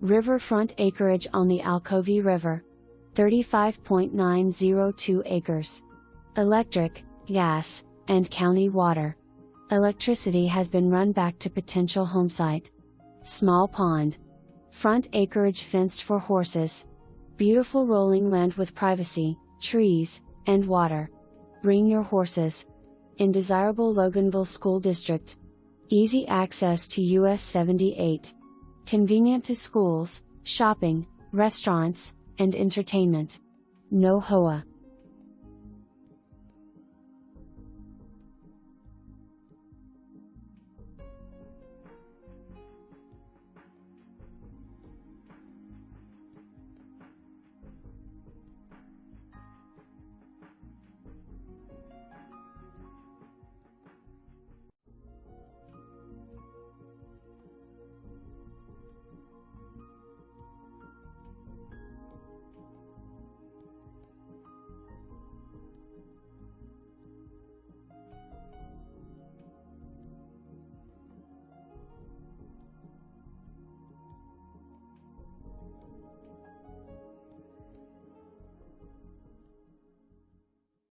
Riverfront acreage on the Alcovy River. 35.902 acres. Electric, gas, and county water. Electricity has been run back to potential homesite. Small pond. Front acreage fenced for horses. Beautiful rolling land with privacy, trees, and water. Bring your horses. In desirable Loganville School District. Easy access to US 78. Convenient to schools, shopping, restaurants, and entertainment. No HOA.